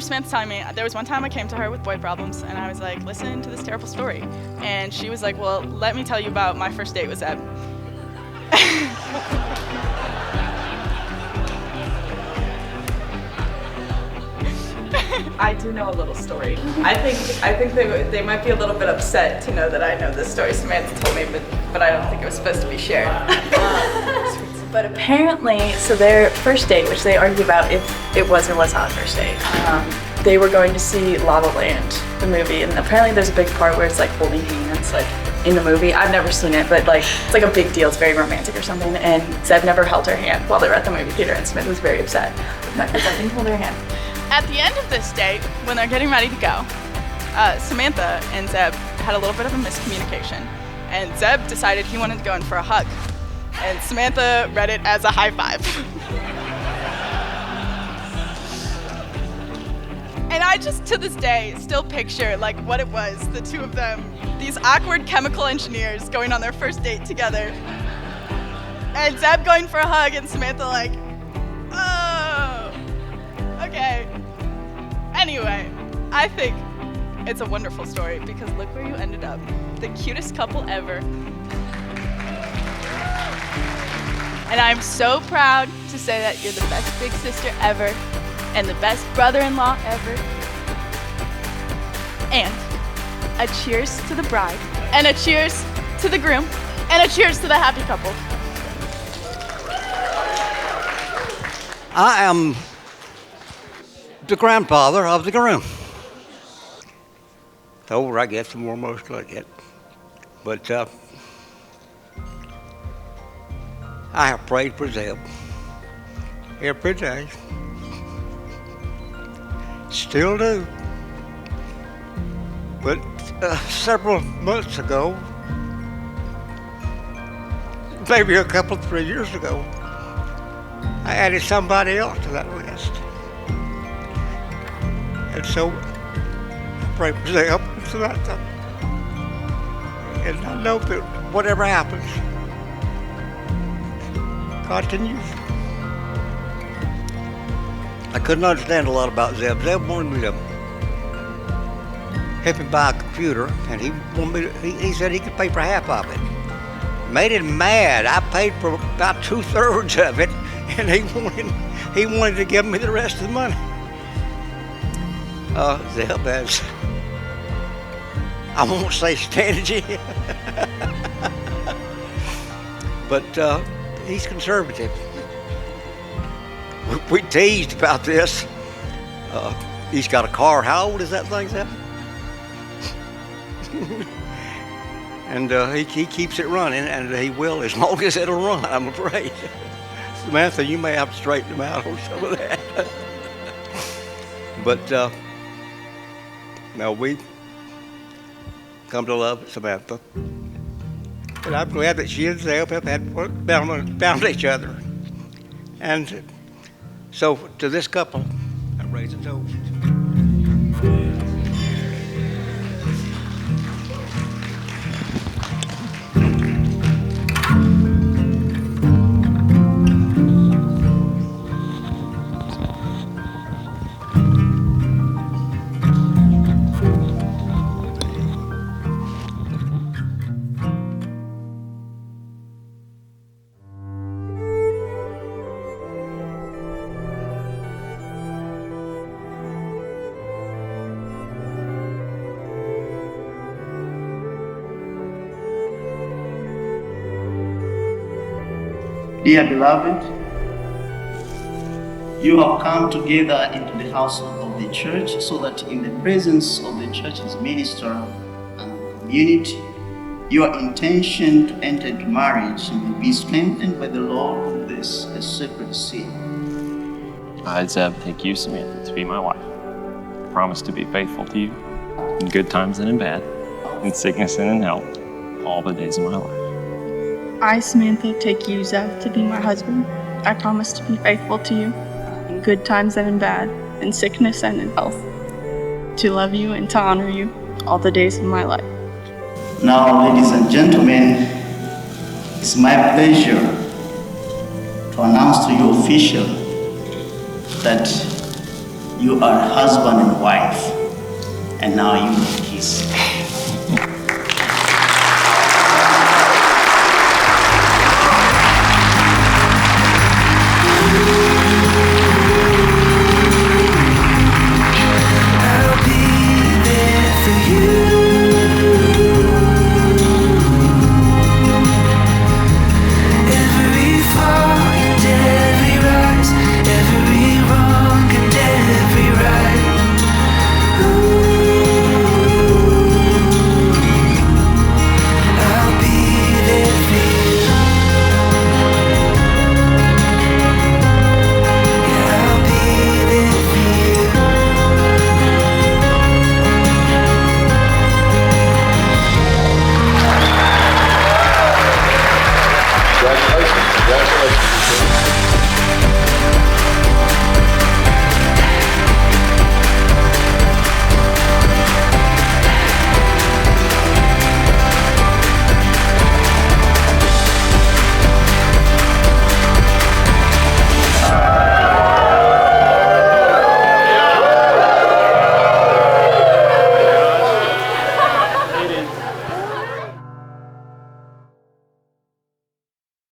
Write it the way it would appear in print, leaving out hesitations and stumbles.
Samantha's telling me, there was one time I came to her with boy problems, and I was like, listen to this terrible story. And she was like, well, let me tell you about my first date with Zeb. I do know a little story. I think they might be a little bit upset to know that I know this story. Samantha told me, but I don't think it was supposed to be shared. But apparently, so their first date, which they argue about if it was or was not a first date, they were going to see La La Land, the movie, and apparently there's a big part where it's like holding hands, like in the movie. I've never seen it, but like it's like a big deal. It's very romantic or something. And Zeb never held her hand while they were at the movie theater, and Smith was very upset because I didn't hold her hand. At the end of this date, when they're getting ready to go, Samantha and Zeb had a little bit of a miscommunication, and Zeb decided he wanted to go in for a hug, and Samantha read it as a high five. And I just, to this day, still picture like what it was, the two of them, these awkward chemical engineers going on their first date together, and Zeb going for a hug, and Samantha like, oh, okay. Anyway, I think it's a wonderful story because look where you ended up. The cutest couple ever. And I'm so proud to say that you're the best big sister ever and the best brother-in-law ever. And a cheers to the bride, and a cheers to the groom, and a cheers to the happy couple. I am the grandfather of the groom. The older I get, the more emotional I get. But I have prayed for Zeb every day. Still do. But several months ago, maybe a couple, 3 years ago, I added somebody else to that list. And so I pray for Zeb and Samantha. And I know that whatever happens, continues. I couldn't understand a lot about Zeb. Zeb wanted me to help him buy a computer, and he wanted me he said he could pay for half of it. Made him mad. I paid for about 2/3 of it, and he wanted to give me the rest of the money. Zeb has, I won't say strategy, but he's conservative. We teased about this. He's got a car. How old is that thing, Zeb? And he keeps it running, and he will as long as it'll run, I'm afraid. Samantha, you may have to straighten him out on some of that. But no, we come to love Samantha. And I'm glad that she and Zeb have found each other. And so to this couple, I raise a toast. Dear beloved, you have come together into the house of the church so that in the presence of the church's minister and community, your intention to enter into marriage may be strengthened by the Lord with this a sacred seal. I, Zeb, take you, Samantha, to be my wife. I promise to be faithful to you in good times and in bad, in sickness and in health, all the days of my life. I, Samantha, take you, Zeb, to be my husband. I promise to be faithful to you in good times and in bad, in sickness and in health, to love you and to honor you all the days of my life. Now, ladies and gentlemen, it's my pleasure to announce to you officially that You are husband and wife, and now you may kiss.